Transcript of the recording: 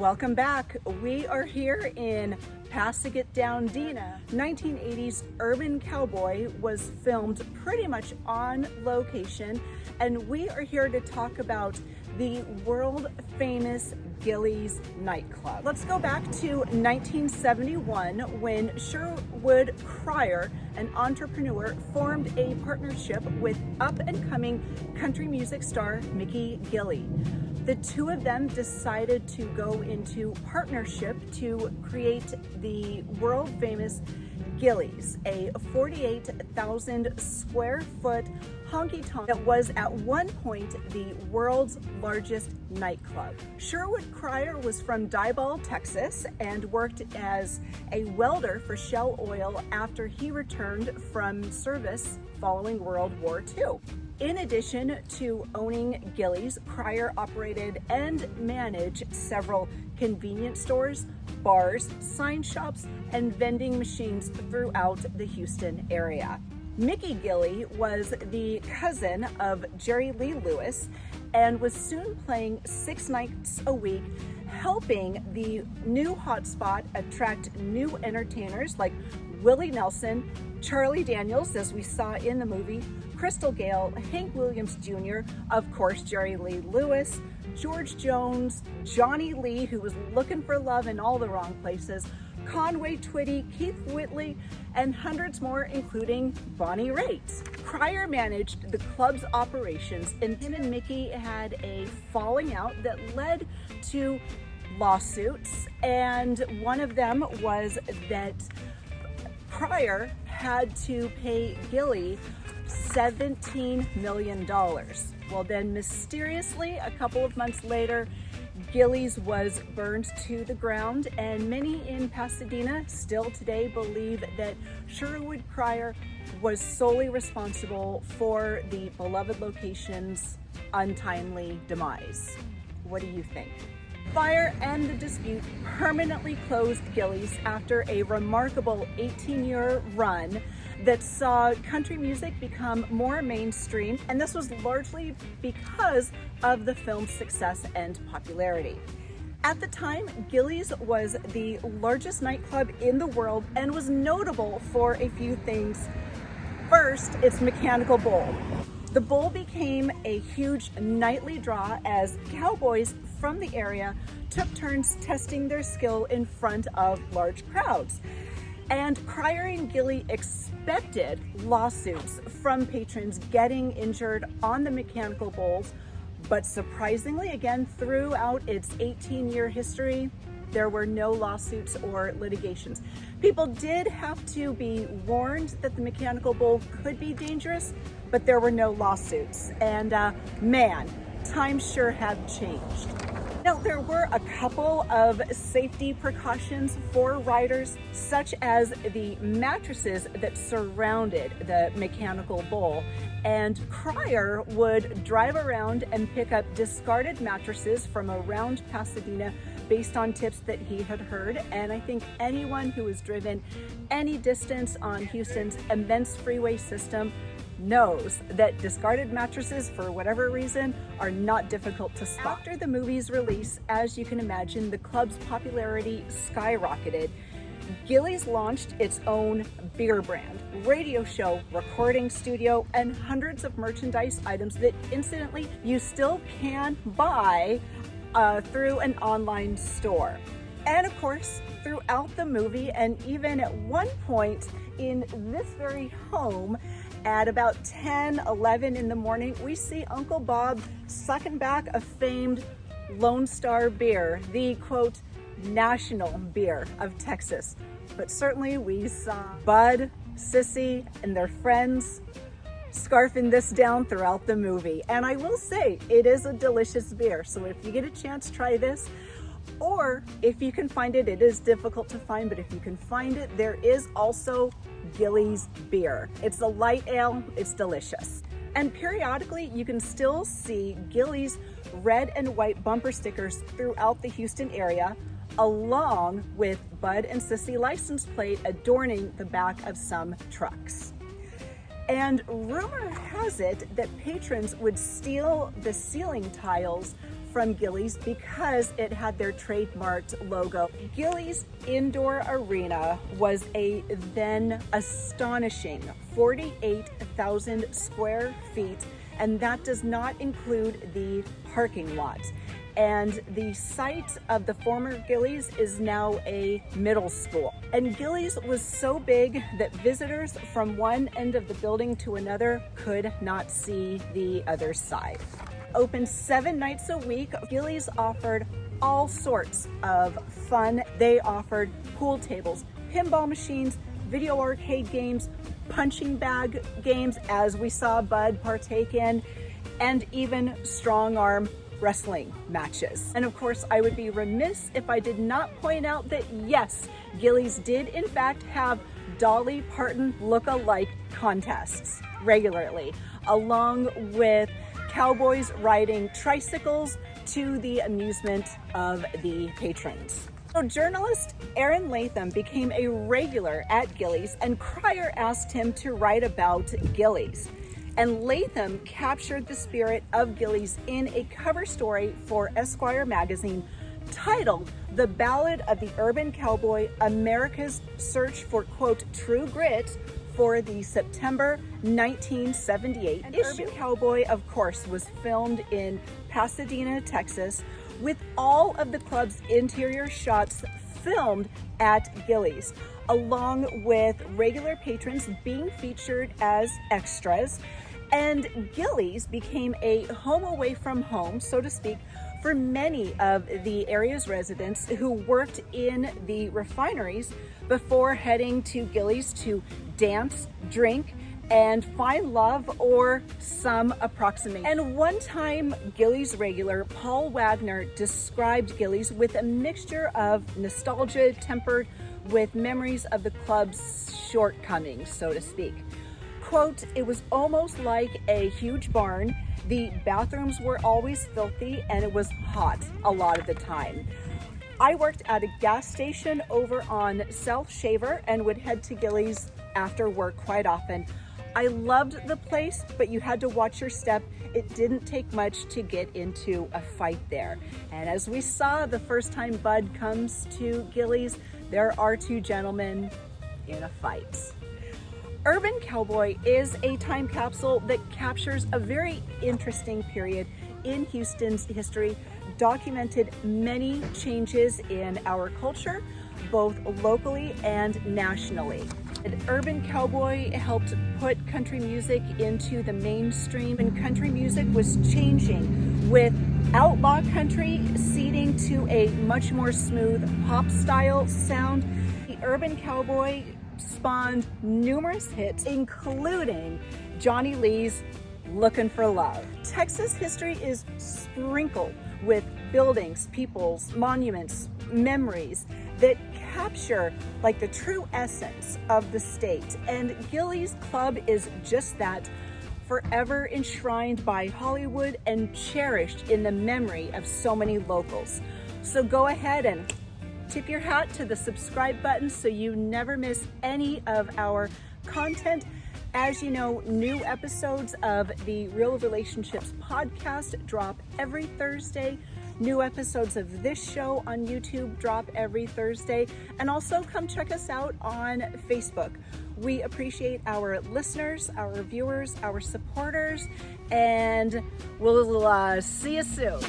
Welcome back. We are here in Passaic-Down-Dena. 1980s Urban Cowboy was filmed pretty much on location, and we are here to talk about the world famous Gillies nightclub. Let's go back to 1971 when Sherwood Cryer, an entrepreneur, formed a partnership with up-and-coming country music star Mickey Gilley. The two of them decided to go into partnership to create the world famous Gillies, a 48,000 square foot honky tonk that was at one point the world's largest nightclub. Sherwood Cryer was from Diboll, Texas, and worked as a welder for Shell Oil after he returned from service following World War II. In addition to owning Gillies, Cryer operated and managed several convenience stores, bars, sign shops, and vending machines throughout the Houston area. Mickey Gilley was the cousin of Jerry Lee Lewis and was soon playing 6 nights a week, helping the new hotspot attract new entertainers like Willie Nelson, Charlie Daniels, as we saw in the movie, Crystal Gale, Hank Williams Jr., of course, Jerry Lee Lewis, George Jones, Johnny Lee, who was looking for love in all the wrong places, Conway Twitty, Keith Whitley, and hundreds more, including Bonnie Raitt. Cryer managed the club's operations, and him and Mickey had a falling out that led to lawsuits, and one of them was that Cryer had to pay Gilley $17 million. Well, then mysteriously, a couple of months later, Gillies was burned to the ground, and many in Pasadena still today believe that Sherwood Cryer was solely responsible for the beloved location's untimely demise. What do you think? Fire and the dispute permanently closed Gillies after a remarkable 18-year run that saw country music become more mainstream, and this was largely because of the film's success and popularity. At the time, Gillies was the largest nightclub in the world and was notable for a few things. First, its mechanical bull. The bull became a huge nightly draw as cowboys from the area took turns testing their skill in front of large crowds. And Cryer and Gilley expected lawsuits from patrons getting injured on the mechanical bulls, but surprisingly, again, throughout its 18-year history, there were no lawsuits or litigations. People did have to be warned that the mechanical bull could be dangerous, but there were no lawsuits. And man, times sure have changed. Now, there were a couple of safety precautions for riders, such as the mattresses that surrounded the mechanical bull. And Cryer would drive around and pick up discarded mattresses from around Pasadena based on tips that he had heard. And I think anyone who has driven any distance on Houston's immense freeway system knows that discarded mattresses, for whatever reason, are not difficult to spot. After the movie's release, as you can imagine, the club's popularity skyrocketed. Gillies launched its own beer brand, radio show, recording studio, and hundreds of merchandise items that, incidentally, you still can buy through an online store. And of course, throughout the movie, and even at one point in this very home, at about 10, 11 in the morning, we see Uncle Bob sucking back a famed Lonestar beer, the quote, national beer of Texas. But certainly we saw Bud, Sissy, and their friends scarfing this down throughout the movie. And I will say, it is a delicious beer. So if you get a chance, try this. Or if you can find it, it is difficult to find, but if you can find it, there is also Gillies beer. It's a light ale, it's delicious. And periodically, you can still see Gillies red and white bumper stickers throughout the Houston area, along with Bud and Sissy license plate adorning the back of some trucks. And rumor has it that patrons would steal the ceiling tiles from Gillies because it had their trademarked logo. Gillies Indoor Arena was a then astonishing 48,000 square feet, and that does not include the parking lot. And the site of the former Gillies is now a middle school. And Gillies was so big that visitors from one end of the building to another could not see the other side. Open 7 nights a week, Gillies offered all sorts of fun. They offered pool tables, pinball machines, video arcade games, punching bag games, as we saw Bud partake in, and even strong arm wrestling matches. And of course, I would be remiss if I did not point out that yes, Gillies did in fact have Dolly Parton look-alike contests regularly, along with cowboys riding tricycles to the amusement of the patrons. So journalist Aaron Latham became a regular at Gillies, and Cryer asked him to write about Gillies. And Latham captured the spirit of Gillies in a cover story for Esquire magazine titled "The Ballad of the Urban Cowboy, America's Search for, quote, True Grit," for the September 1978 issue. Urban Cowboy, of course, was filmed in Pasadena, Texas, with all of the club's interior shots filmed at Gillies, along with regular patrons being featured as extras. And Gillies became a home away from home, so to speak, for many of the area's residents who worked in the refineries before heading to Gillies to dance, drink, and find love or some approximation. And one time, Gillies regular Paul Wagner described Gillies with a mixture of nostalgia tempered with memories of the club's shortcomings, so to speak. Quote, "It was almost like a huge barn. The bathrooms were always filthy and it was hot a lot of the time. I worked at a gas station over on South Shaver and would head to Gillies after work quite often. I loved the place, but you had to watch your step. It didn't take much to get into a fight there." And as we saw the first time Bud comes to Gillies, there are 2 gentlemen in a fight. Urban Cowboy is a time capsule that captures a very interesting period in Houston's history, documented many changes in our culture, both locally and nationally. And Urban Cowboy helped put country music into the mainstream, and country music was changing with outlaw country ceding to a much more smooth pop style sound. The Urban Cowboy spawned numerous hits, including Johnny Lee's "Looking for Love." Texas history is sprinkled with buildings, peoples, monuments, memories that capture like the true essence of the state. And Gillies Club is just that, forever enshrined by Hollywood and cherished in the memory of so many locals. So go ahead and tip your hat to the subscribe button so you never miss any of our content. As you know, new episodes of the Real Relationships podcast drop every Thursday. New episodes of this show on YouTube drop every Thursday. And also come check us out on Facebook. We appreciate our listeners, our viewers, our supporters, and we'll see you soon.